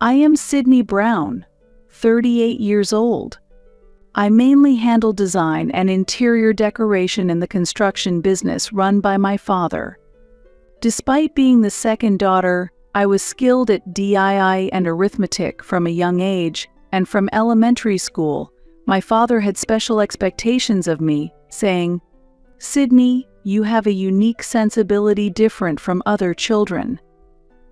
I am Sydney Brown, 38 years old. I mainly handle design and interior decoration in the construction business run by my father. Despite being the second daughter, I was skilled at DIY and arithmetic from a young age, and from elementary school, my father had special expectations of me, saying, "Sydney, you have a unique sensibility different from other children.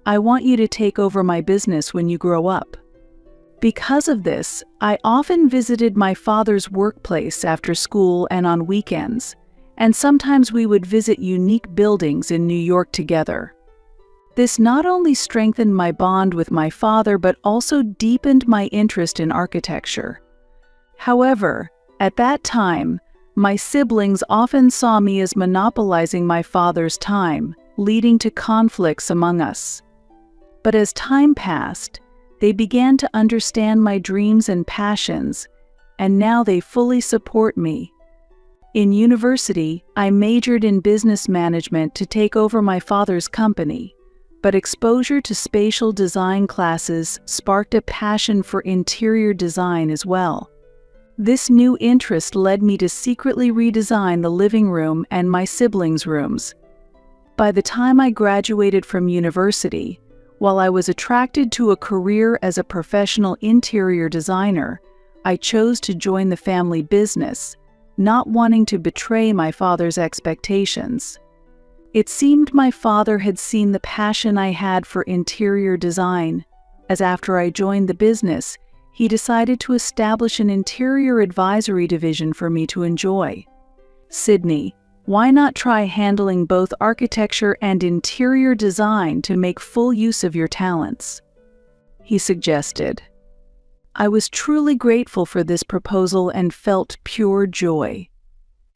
I want you to take over my business when you grow up." Because of this, I often visited my father's workplace after school and on weekends, and sometimes we would visit unique buildings in New York together. This not only strengthened my bond with my father but also deepened my interest in architecture. However, at that time, my siblings often saw me as monopolizing my father's time, leading to conflicts among us. But as time passed, they began to understand my dreams and passions, and now they fully support me. In university, I majored in business management to take over my father's company, but exposure to spatial design classes sparked a passion for interior design as well. This new interest led me to secretly redesign the living room and my siblings' rooms. By the time I graduated from university, while I was attracted to a career as a professional interior designer, I chose to join the family business, not wanting to betray my father's expectations. It seemed my father had seen the passion I had for interior design, as after I joined the business, he decided to establish an interior advisory division for me to enjoy. "Sydney, why not try handling both architecture and interior design to make full use of your talents?" he suggested. I was truly grateful for this proposal and felt pure joy.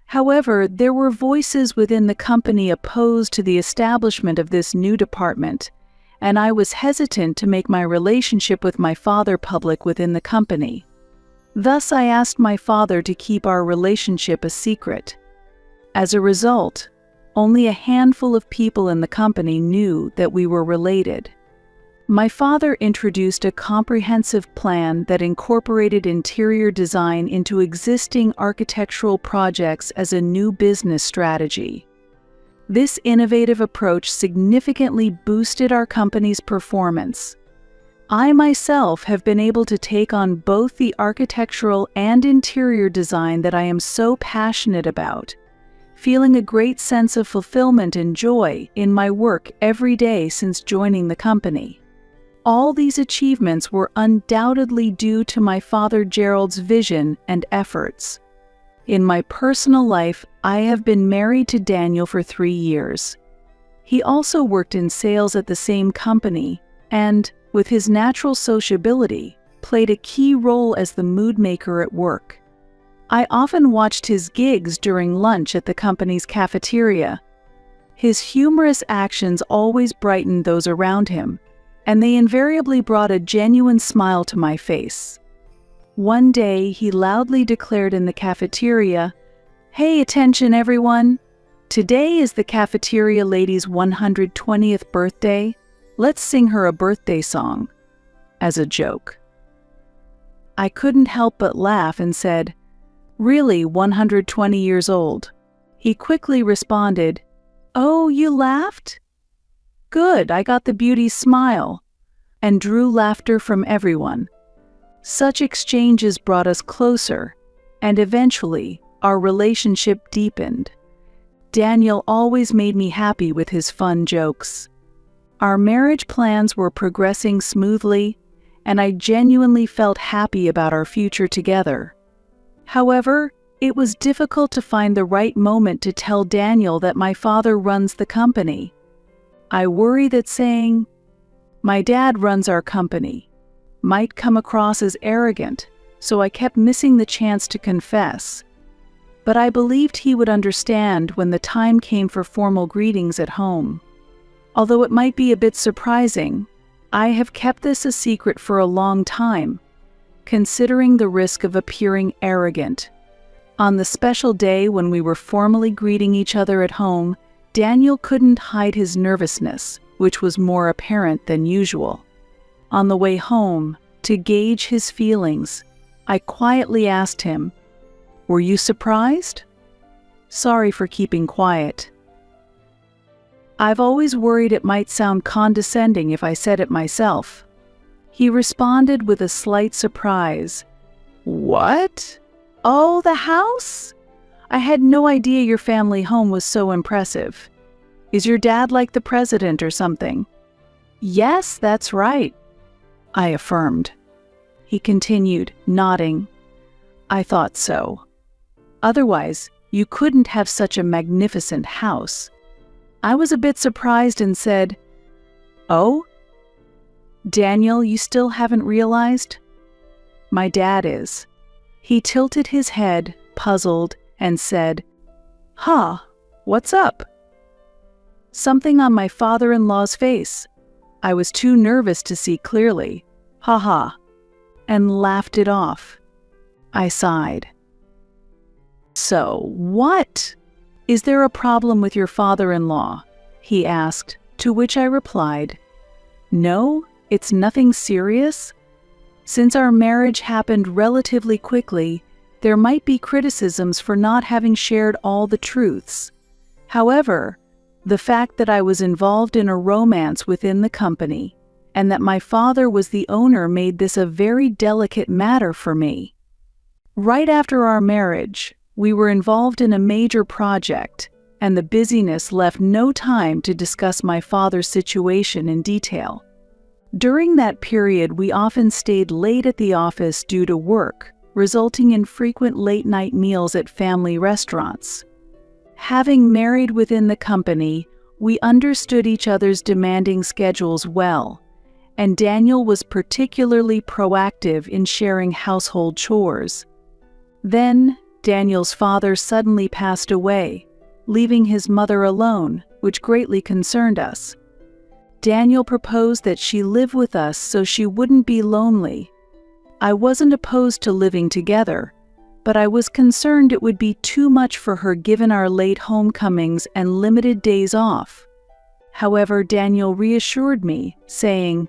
However, there were voices within the company opposed to the establishment of this new department, and I was hesitant to make my relationship with my father public within the company. Thus, I asked my father to keep our relationship a secret. As a result, only a handful of people in the company knew that we were related. My father introduced a comprehensive plan that incorporated interior design into existing architectural projects as a new business strategy. This innovative approach significantly boosted our company's performance. I myself have been able to take on both the architectural and interior design that I am so passionate about, feeling a great sense of fulfillment and joy in my work every day since joining the company. All these achievements were undoubtedly due to my father Gerald's vision and efforts. In my personal life, I have been married to Daniel for 3 years. He also worked in sales at the same company and, with his natural sociability, played a key role as the mood maker at work. I often watched his gigs during lunch at the company's cafeteria. His humorous actions always brightened those around him, and they invariably brought a genuine smile to my face. One day, he loudly declared in the cafeteria, "Hey, attention everyone! Today is the cafeteria lady's 120th birthday. Let's sing her a birthday song," as a joke. I couldn't help but laugh and said, "Really, 120 years old?" He quickly responded, "Oh, you laughed? Good, I got the beauty's smile," and drew laughter from everyone. Such exchanges brought us closer, and eventually, our relationship deepened. Daniel always made me happy with his fun jokes. Our marriage plans were progressing smoothly, and I genuinely felt happy about our future together. However, it was difficult to find the right moment to tell Daniel that my father runs the company. I worry that saying, "My dad runs our company," might come across as arrogant, so I kept missing the chance to confess. But I believed he would understand when the time came for formal greetings at home. Although it might be a bit surprising, I have kept this a secret for a long time, considering the risk of appearing arrogant. On the special day when we were formally greeting each other at home, Daniel couldn't hide his nervousness, which was more apparent than usual. On the way home, to gauge his feelings, I quietly asked him, "Were you surprised?" "Sorry for keeping quiet. I've always worried it might sound condescending if I said it myself." He responded with a slight surprise. "What? Oh, the house? I had no idea your family home was so impressive. Is your dad like the president or something?" "Yes, that's right," I affirmed. He continued, nodding. "I thought so. Otherwise, you couldn't have such a magnificent house." I was a bit surprised and said, "Oh? Daniel, you still haven't realized?" "My dad is." He tilted his head, puzzled, and said, "Huh, what's up?" "Something on my father-in-law's face. I was too nervous to see clearly. Ha ha," and laughed it off. I sighed. "So, what? Is there a problem with your father-in-law?" he asked, to which I replied, "No, it's nothing serious. Since our marriage happened relatively quickly, there might be criticisms for not having shared all the truths. However, the fact that I was involved in a romance within the company, and that my father was the owner made this a very delicate matter for me. Right after our marriage, we were involved in a major project, and the busyness left no time to discuss my father's situation in detail. During that period, we often stayed late at the office due to work, resulting in frequent late-night meals at family restaurants. Having married within the company, we understood each other's demanding schedules well, and Daniel was particularly proactive in sharing household chores. Then, Daniel's father suddenly passed away, leaving his mother alone, which greatly concerned us. Daniel proposed that she live with us so she wouldn't be lonely. I wasn't opposed to living together, but I was concerned it would be too much for her given our late homecomings and limited days off. However, Daniel reassured me, saying,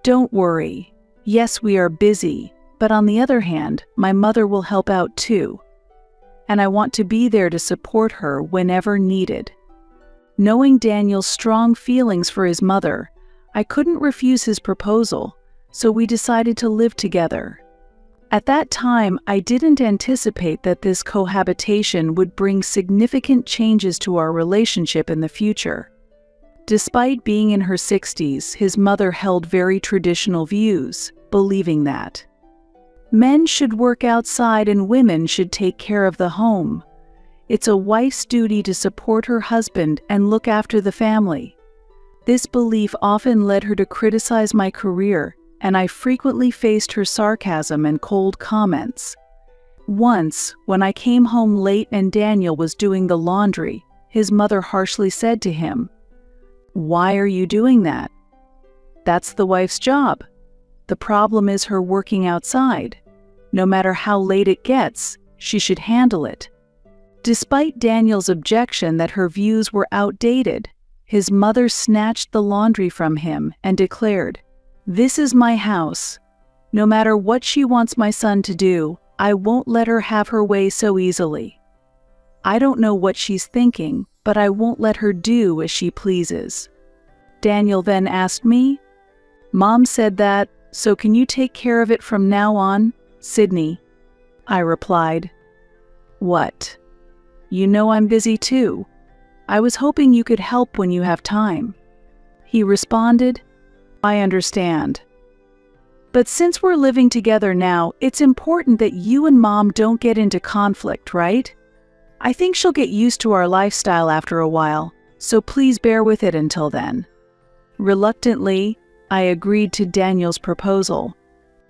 "Don't worry. Yes, we are busy, but on the other hand, my mother will help out too. And I want to be there to support her whenever needed." Knowing Daniel's strong feelings for his mother, I couldn't refuse his proposal, so we decided to live together. At that time, I didn't anticipate that this cohabitation would bring significant changes to our relationship in the future. Despite being in her 60s, his mother held very traditional views, believing that men should work outside and women should take care of the home. It's a wife's duty to support her husband and look after the family. This belief often led her to criticize my career, and I frequently faced her sarcasm and cold comments. Once, when I came home late and Daniel was doing the laundry, his mother harshly said to him, "Why are you doing that? That's the wife's job. The problem is her working outside. No matter how late it gets, she should handle it." Despite Daniel's objection that her views were outdated, his mother snatched the laundry from him and declared, "This is my house. No matter what she wants my son to do, I won't let her have her way so easily. I don't know what she's thinking, but I won't let her do as she pleases." Daniel then asked me, "Mom said that, so can you take care of it from now on, Sydney?" I replied, "What? You know I'm busy too. I was hoping you could help when you have time." He responded, "I understand. But since we're living together now, it's important that you and Mom don't get into conflict, right? I think she'll get used to our lifestyle after a while, so please bear with it until then." Reluctantly, I agreed to Daniel's proposal.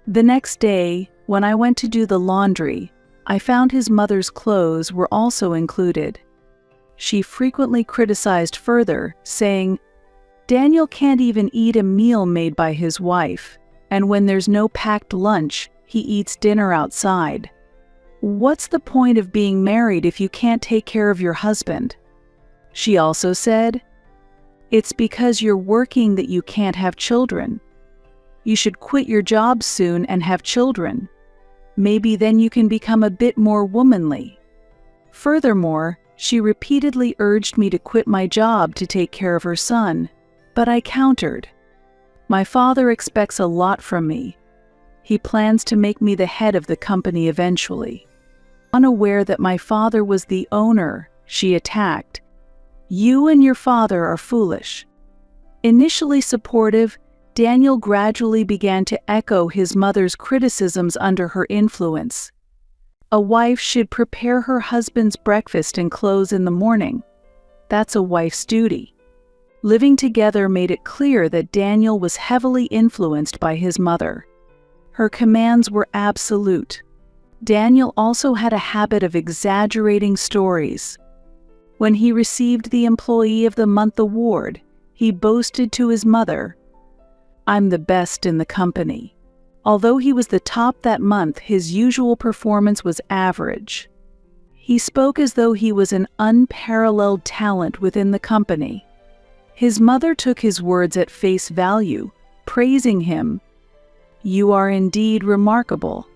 The next day, when I went to do the laundry, I found his mother's clothes were also included. She frequently criticized further, saying, "Daniel can't even eat a meal made by his wife, and when there's no packed lunch, he eats dinner outside. What's the point of being married if you can't take care of your husband?" She also said, "It's because you're working that you can't have children. You should quit your job soon and have children. Maybe then you can become a bit more womanly. Furthermore, she repeatedly urged me to quit my job to take care of her son, but I countered. My father expects a lot from me. He plans to make me the head of the company eventually. Unaware that my father was the owner, she attacked. You and your father are foolish. Initially supportive, Daniel gradually began to echo his mother's criticisms under her influence. A wife should prepare her husband's breakfast and clothes in the morning. That's a wife's duty. Living together made it clear that Daniel was heavily influenced by his mother. Her commands were absolute. Daniel also had a habit of exaggerating stories. When he received the Employee of the Month award, he boasted to his mother, "I'm the best in the company." Although he was the top that month, his usual performance was average. He spoke as though he was an unparalleled talent within the company. His mother took his words at face value, praising him. "You are indeed remarkable.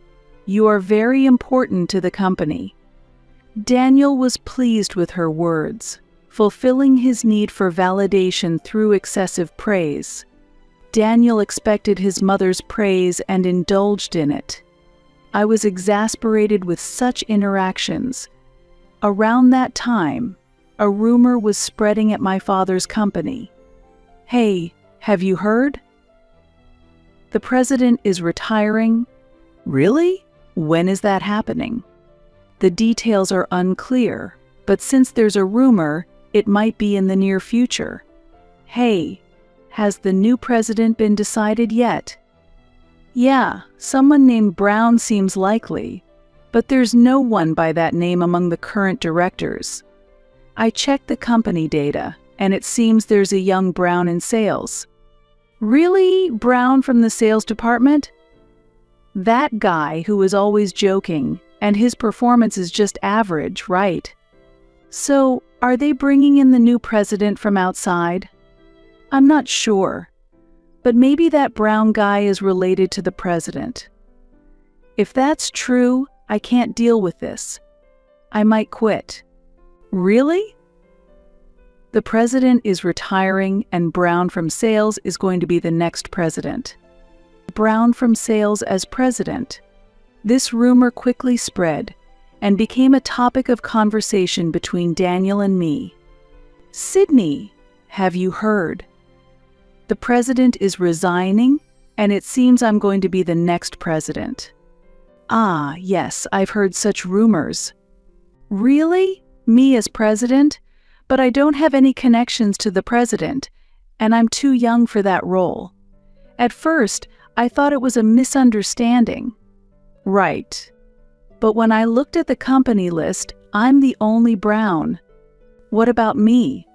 You are very important to the company." Daniel was pleased with her words, fulfilling his need for validation through excessive praise. Daniel expected his mother's praise and indulged in it. I was exasperated with such interactions. Around that time, a rumor was spreading at my father's company. "Hey, have you heard? The president is retiring." "Really? When is that happening?" "The details are unclear, but since there's a rumor, it might be in the near future." "Hey, has the new president been decided yet?" "Yeah, someone named Brown seems likely, but there's no one by that name among the current directors. I checked the company data, and it seems there's a young Brown in sales." "Really? Brown from the sales department?" "That guy who is always joking, and his performance is just average, right?" "So, are they bringing in the new president from outside?" "I'm not sure, but maybe that Brown guy is related to the president." "If that's true, I can't deal with this. I might quit." "Really?" "The president is retiring and Brown from sales is going to be the next president." Brown from sales as president. This rumor quickly spread and became a topic of conversation between Daniel and me. "Sydney, have you heard? The president is resigning, and it seems I'm going to be the next president." "Ah, yes, I've heard such rumors." "Really? Me as president? But I don't have any connections to the president, and I'm too young for that role. At first, I thought it was a misunderstanding." "Right. But when I looked at the company list, I'm the only Brown." "What about me?"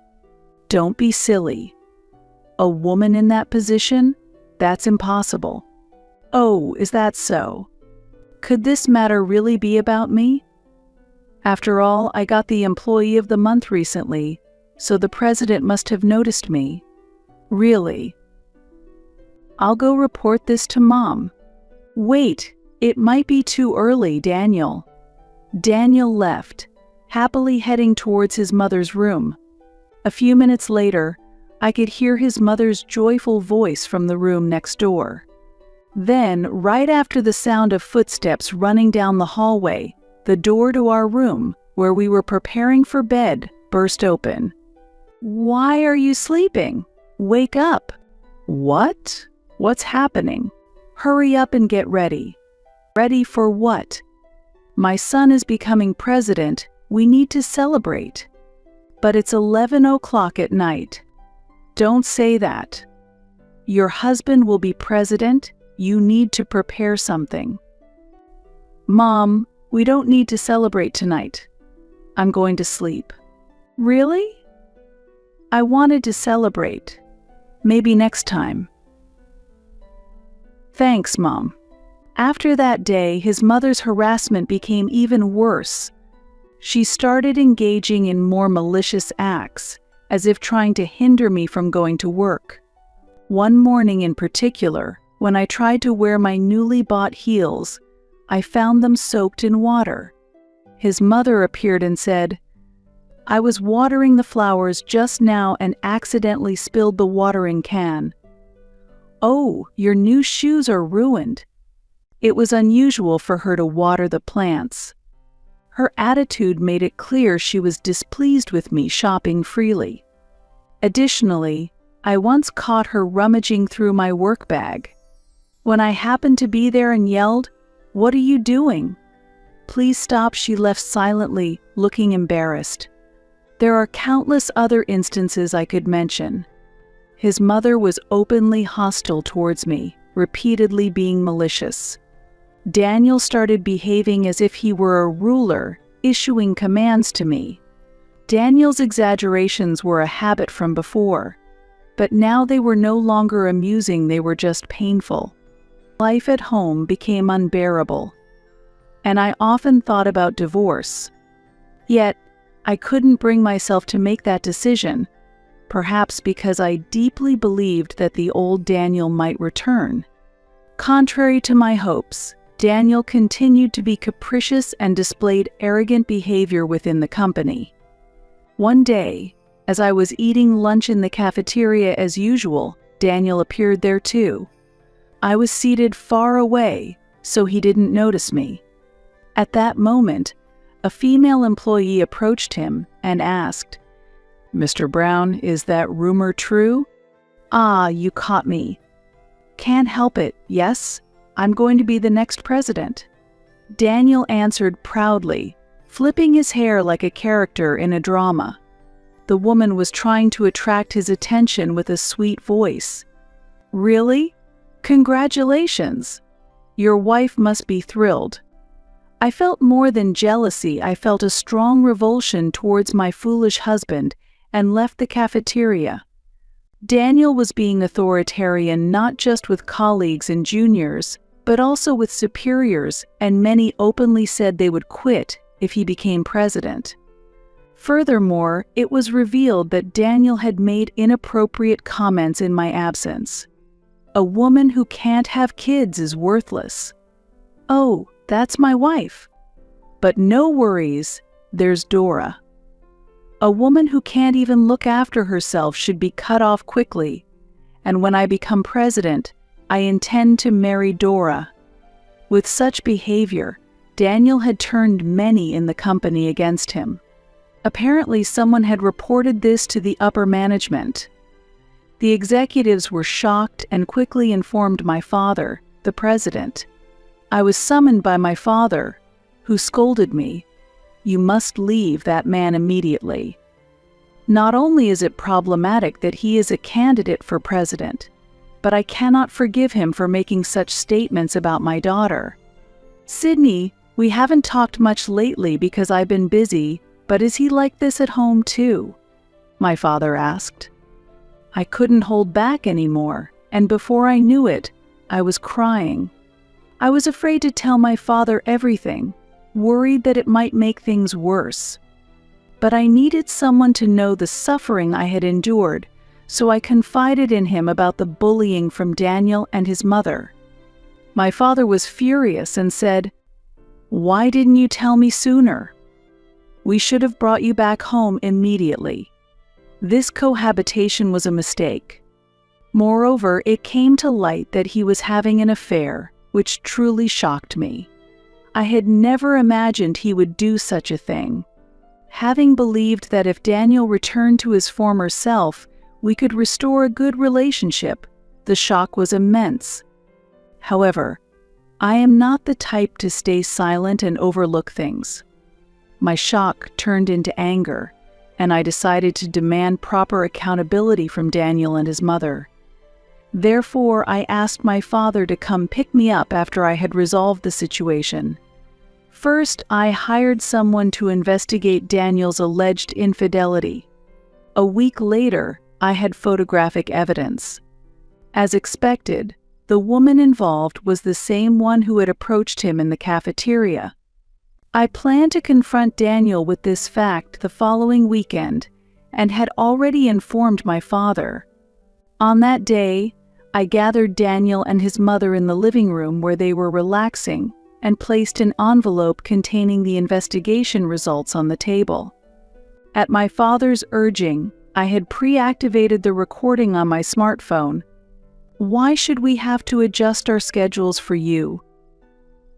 "Don't be silly. A woman in that position? That's impossible." "Oh, is that so? Could this matter really be about me? After all, I got the Employee of the Month recently, so the president must have noticed me." "Really?" "I'll go report this to Mom." "Wait, it might be too early, Daniel." Daniel left, happily heading towards his mother's room. A few minutes later, I could hear his mother's joyful voice from the room next door. Then, right after the sound of footsteps running down the hallway, the door to our room, where we were preparing for bed, burst open. "Why are you sleeping? Wake up." "What? What's happening?" "Hurry up and get ready." "Ready for what?" "My son is becoming president. We need to celebrate." "But it's 11 o'clock at night." "Don't say that. Your husband will be president. You need to prepare something." "Mom, we don't need to celebrate tonight. I'm going to sleep." "Really?" "I wanted to celebrate. Maybe next time." "Thanks, Mom." After that day, his mother's harassment became even worse. She started engaging in more malicious acts, as if trying to hinder me from going to work. One morning in particular, When I tried to wear my newly bought heels, I found them soaked in water. His mother appeared and said, "I was watering the flowers just now and accidentally spilled the watering can." "Oh, your new shoes are ruined." It was unusual for her to water the plants. Her attitude made it clear she was displeased with me shopping freely. Additionally, I once caught her rummaging through my work bag. When I happened to be there and yelled, "What are you doing?" "Please stop," she left silently, looking embarrassed. There are countless other instances I could mention. His mother was openly hostile towards me, repeatedly being malicious. Daniel started behaving as if he were a ruler, issuing commands to me. Daniel's exaggerations were a habit from before, but now they were no longer amusing, they were just painful. Life at home became unbearable, and I often thought about divorce. Yet, I couldn't bring myself to make that decision, perhaps because I deeply believed that the old Daniel might return. Contrary to my hopes, Daniel continued to be capricious and displayed arrogant behavior within the company. One day, as I was eating lunch in the cafeteria as usual, Daniel appeared there too. I was seated far away, so he didn't notice me. At that moment, a female employee approached him and asked, "Mr. Brown, is that rumor true?" "Ah, you caught me." "Can't help it, yes? I'm going to be the next president." Daniel answered proudly, flipping his hair like a character in a drama. The woman was trying to attract his attention with a sweet voice. "Really? Congratulations! Your wife must be thrilled." I felt more than jealousy, I felt a strong revulsion towards my foolish husband and left the cafeteria. Daniel was being authoritarian not just with colleagues and juniors, but also with superiors, and many openly said they would quit if he became president. Furthermore, it was revealed that Daniel had made inappropriate comments in my absence. "A woman who can't have kids is worthless." "Oh, that's my wife." "But no worries, there's Dora." "A woman who can't even look after herself should be cut off quickly. And when I become president, I intend to marry Dora." With such behavior, Daniel had turned many in the company against him. Apparently, someone had reported this to the upper management. The executives were shocked and quickly informed my father, the president. I was summoned by my father, who scolded me, "You must leave that man immediately." Not only is it problematic that he is a candidate for president, but I cannot forgive him for making such statements about my daughter. "Sydney, we haven't talked much lately because I've been busy, but is he like this at home too?" my father asked. I couldn't hold back anymore, and before I knew it, I was crying. I was afraid to tell my father everything, worried that it might make things worse. But I needed someone to know the suffering I had endured, so I confided in him about the bullying from Daniel and his mother. My father was furious and said, "Why didn't you tell me sooner? We should have brought you back home immediately." This cohabitation was a mistake. Moreover, it came to light that he was having an affair, which truly shocked me. I had never imagined he would do such a thing. Having believed that if Daniel returned to his former self, we could restore a good relationship, the shock was immense. However, I am not the type to stay silent and overlook things. My shock turned into anger, and I decided to demand proper accountability from Daniel and his mother. Therefore, I asked my father to come pick me up after I had resolved the situation. First, I hired someone to investigate Daniel's alleged infidelity. A week later, I had photographic evidence. As expected, the woman involved was the same one who had approached him in the cafeteria. I planned to confront Daniel with this fact the following weekend and had already informed my father. On that day, I gathered Daniel and his mother in the living room where they were relaxing and placed an envelope containing the investigation results on the table. At my father's urging, I had pre-activated the recording on my smartphone. Why should we have to adjust our schedules for you?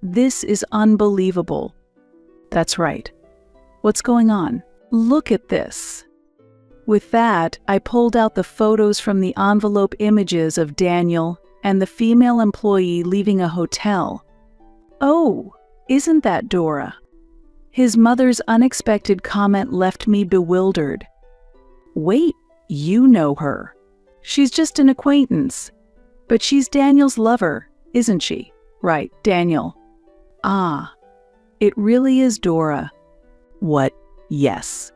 This is unbelievable. That's right. What's going on? Look at this. With that, I pulled out the photos from the envelope images of Daniel and the female employee leaving a hotel. Oh, isn't that Dora? His mother's unexpected comment left me bewildered. Wait, you know her. She's just an acquaintance. But she's Daniel's lover, isn't she? Right, Daniel. Ah, it really is Dora. What? Yes.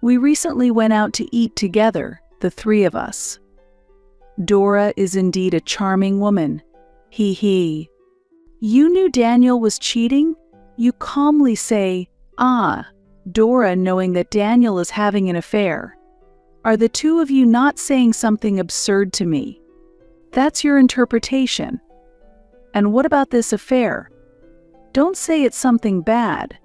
We recently went out to eat together, the three of us. Dora is indeed a charming woman. He. You knew Daniel was cheating? You calmly say, ah, Dora, knowing that Daniel is having an affair. Are the two of you not saying something absurd to me? That's your interpretation. And what about this affair? Don't say it's something bad.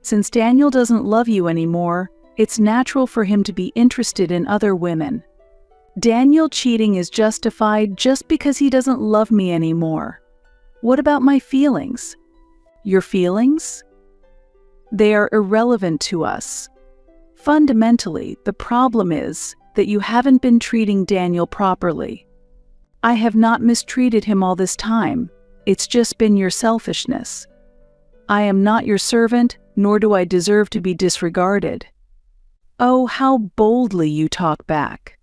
Since Daniel doesn't love you anymore, it's natural for him to be interested in other women. Daniel cheating is justified just because he doesn't love me anymore. What about my feelings? Your feelings? They are irrelevant to us. Fundamentally, the problem is that you haven't been treating Daniel properly. I have not mistreated him all this time. It's just been your selfishness. I am not your servant, nor do I deserve to be disregarded. Oh, how boldly you talk back.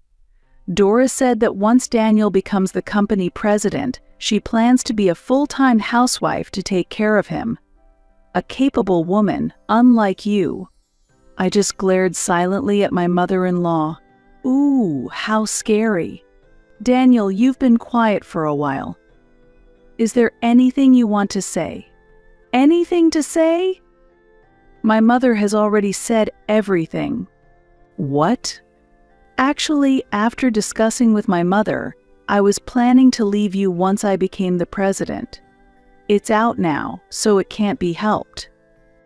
Dora said that once Daniel becomes the company president, she plans to be a full-time housewife to take care of him. A capable woman, unlike you. I just glared silently at my mother-in-law. Ooh, how scary. Daniel, you've been quiet for a while. Is there anything you want to say? Anything to say? My mother has already said everything. What? Actually, after discussing with my mother, I was planning to leave you once I became the president. It's out now, so it can't be helped.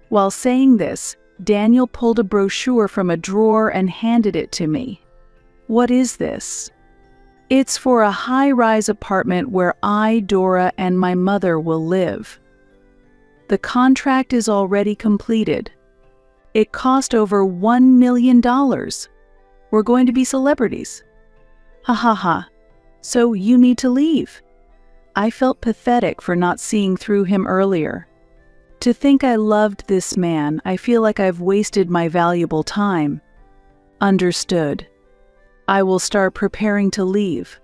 While saying this, Daniel pulled a brochure from a drawer and handed it to me. What is this? It's for a high-rise apartment where I, Dora, and my mother will live. The contract is already completed. It cost over $1 million. We're going to be celebrities. Ha ha ha. So you need to leave. I felt pathetic for not seeing through him earlier. To think I loved this man, I feel like I've wasted my valuable time. Understood. I will start preparing to leave.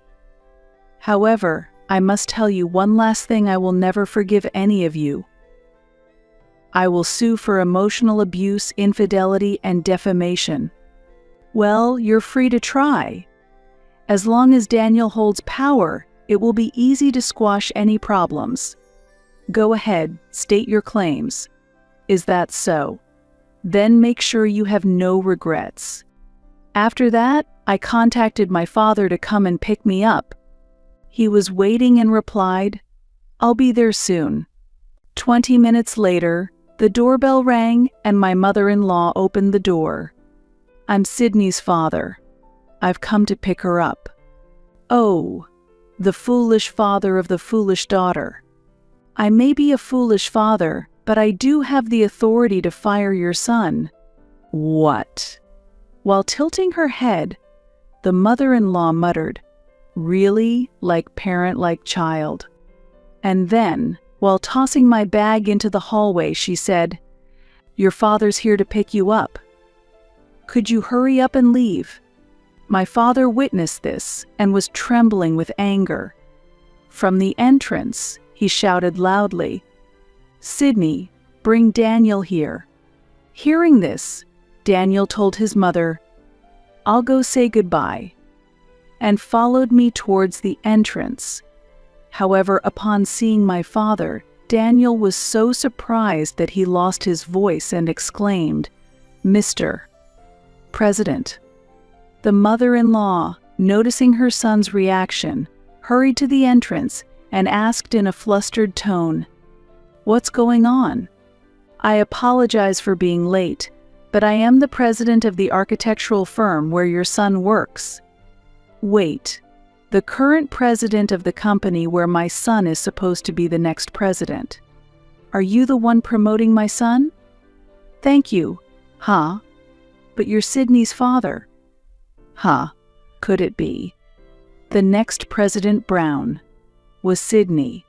However, I must tell you one last thing. I will never forgive any of you. I will sue for emotional abuse, infidelity, and defamation. Well, you're free to try. As long as Daniel holds power, it will be easy to squash any problems. Go ahead, state your claims. Is that so? Then make sure you have no regrets. After that, I contacted my father to come and pick me up. He was waiting and replied, I'll be there soon. 20 minutes later, the doorbell rang and my mother-in-law opened the door. I'm Sydney's father. I've come to pick her up. Oh, the foolish father of the foolish daughter. I may be a foolish father, but I do have the authority to fire your son. What? While tilting her head, the mother-in-law muttered, really, like parent, like child. And then, while tossing my bag into the hallway, she said, your father's here to pick you up. Could you hurry up and leave? My father witnessed this and was trembling with anger. From the entrance, he shouted loudly, Sydney, bring Daniel here. Hearing this, Daniel told his mother, I'll go say goodbye, and followed me towards the entrance. However, upon seeing my father, Daniel was so surprised that he lost his voice and exclaimed, Mr. President. The mother-in-law, noticing her son's reaction, hurried to the entrance and asked in a flustered tone, "What's going on?" "I apologize for being late, but I am the president of the architectural firm where your son works." "Wait, the current president of the company where my son is supposed to be the next president. Are you the one promoting my son?" "Thank you." "Huh? But you're Sydney's father." "Huh? Could it be?" The next President Brown was Sydney.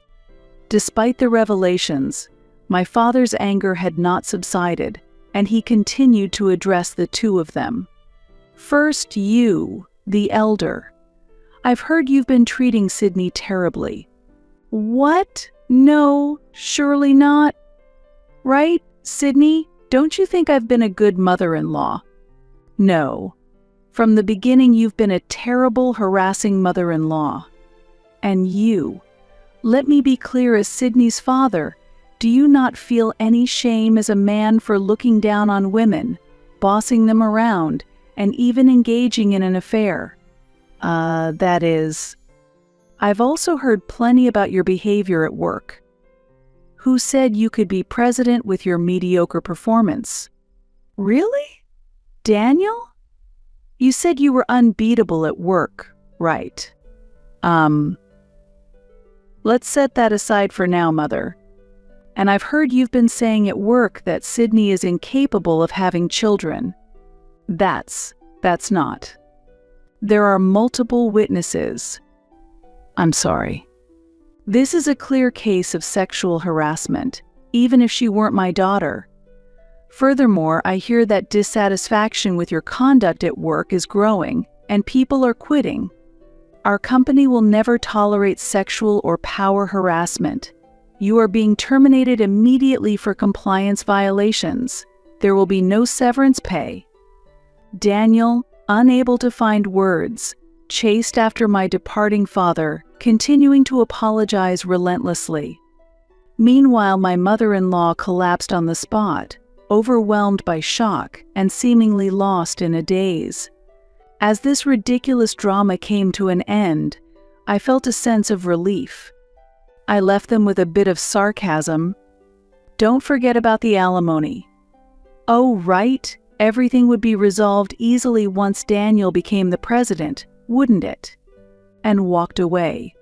Despite the revelations, my father's anger had not subsided, and he continued to address the two of them. "First, you, the elder. I've heard you've been treating Sydney terribly." "What? No, surely not." "Right, Sydney? Don't you think I've been a good mother-in-law?" "No. From the beginning you've been a terrible, harassing mother-in-law. And you, let me be clear as Sydney's father, do you not feel any shame as a man for looking down on women, bossing them around, and even engaging in an affair?" That is, I've also heard plenty about your behavior at work." "Who said you could be president with your mediocre performance?" "Really? Daniel? You said you were unbeatable at work, right?" Let's set that aside for now, Mother. And I've heard you've been saying at work that Sydney is incapable of having children." That's not. There are multiple witnesses." "I'm sorry. This is a clear case of sexual harassment, even if she weren't my daughter. Furthermore, I hear that dissatisfaction with your conduct at work is growing, and people are quitting. Our company will never tolerate sexual or power harassment. You are being terminated immediately for compliance violations. There will be no severance pay." Daniel, unable to find words, chased after my departing father, continuing to apologize relentlessly. Meanwhile, my mother-in-law collapsed on the spot, overwhelmed by shock and seemingly lost in a daze. As this ridiculous drama came to an end, I felt a sense of relief. I left them with a bit of sarcasm. "Don't forget about the alimony." "Oh, right, everything would be resolved easily once Daniel became the president, wouldn't it?" And walked away.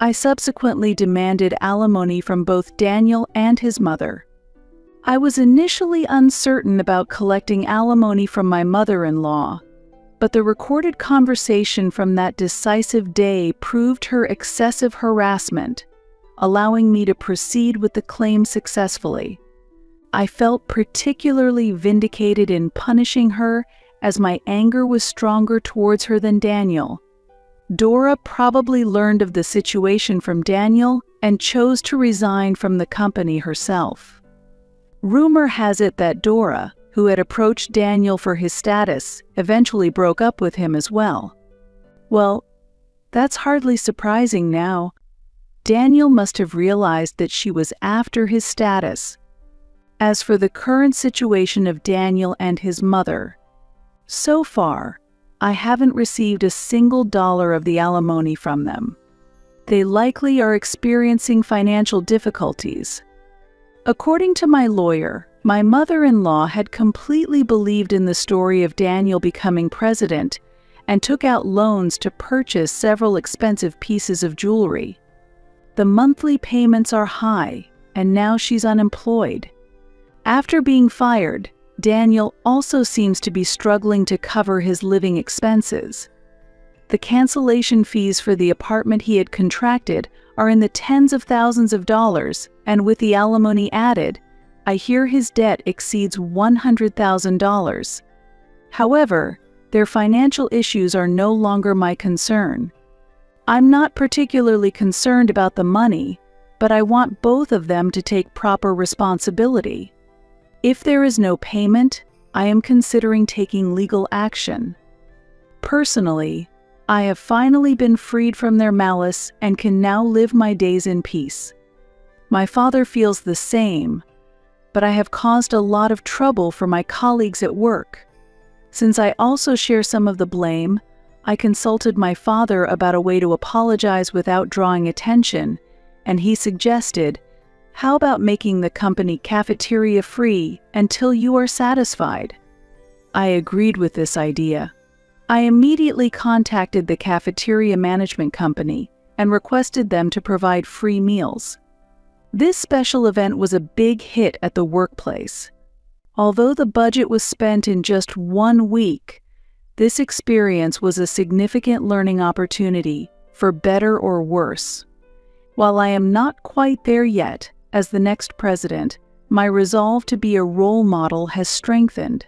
I subsequently demanded alimony from both Daniel and his mother. I was initially uncertain about collecting alimony from my mother-in-law, but the recorded conversation from that decisive day proved her excessive harassment, allowing me to proceed with the claim successfully. I felt particularly vindicated in punishing her, as my anger was stronger towards her than Daniel. Dora probably learned of the situation from Daniel and chose to resign from the company herself. Rumor has it that Dora, who had approached Daniel for his status, eventually broke up with him as well. Well, that's hardly surprising now. Daniel must have realized that she was after his status. As for the current situation of Daniel and his mother, so far, I haven't received a single dollar of the alimony from them. They likely are experiencing financial difficulties. According to my lawyer, my mother-in-law had completely believed in the story of Daniel becoming president and took out loans to purchase several expensive pieces of jewelry. The monthly payments are high, and now she's unemployed. After being fired, Daniel also seems to be struggling to cover his living expenses. The cancellation fees for the apartment he had contracted are in the tens of thousands of dollars, and with the alimony added, I hear his debt exceeds $100,000. However, their financial issues are no longer my concern. I'm not particularly concerned about the money, but I want both of them to take proper responsibility. If there is no payment, I am considering taking legal action. Personally, I have finally been freed from their malice and can now live my days in peace. My father feels the same, but I have caused a lot of trouble for my colleagues at work. Since I also share some of the blame, I consulted my father about a way to apologize without drawing attention, and he suggested, "How about making the company cafeteria-free until you are satisfied?" I agreed with this idea. I immediately contacted the cafeteria management company and requested them to provide free meals. This special event was a big hit at the workplace. Although the budget was spent in just 1 week, this experience was a significant learning opportunity, for better or worse. While I am not quite there yet, as the next president, my resolve to be a role model has strengthened.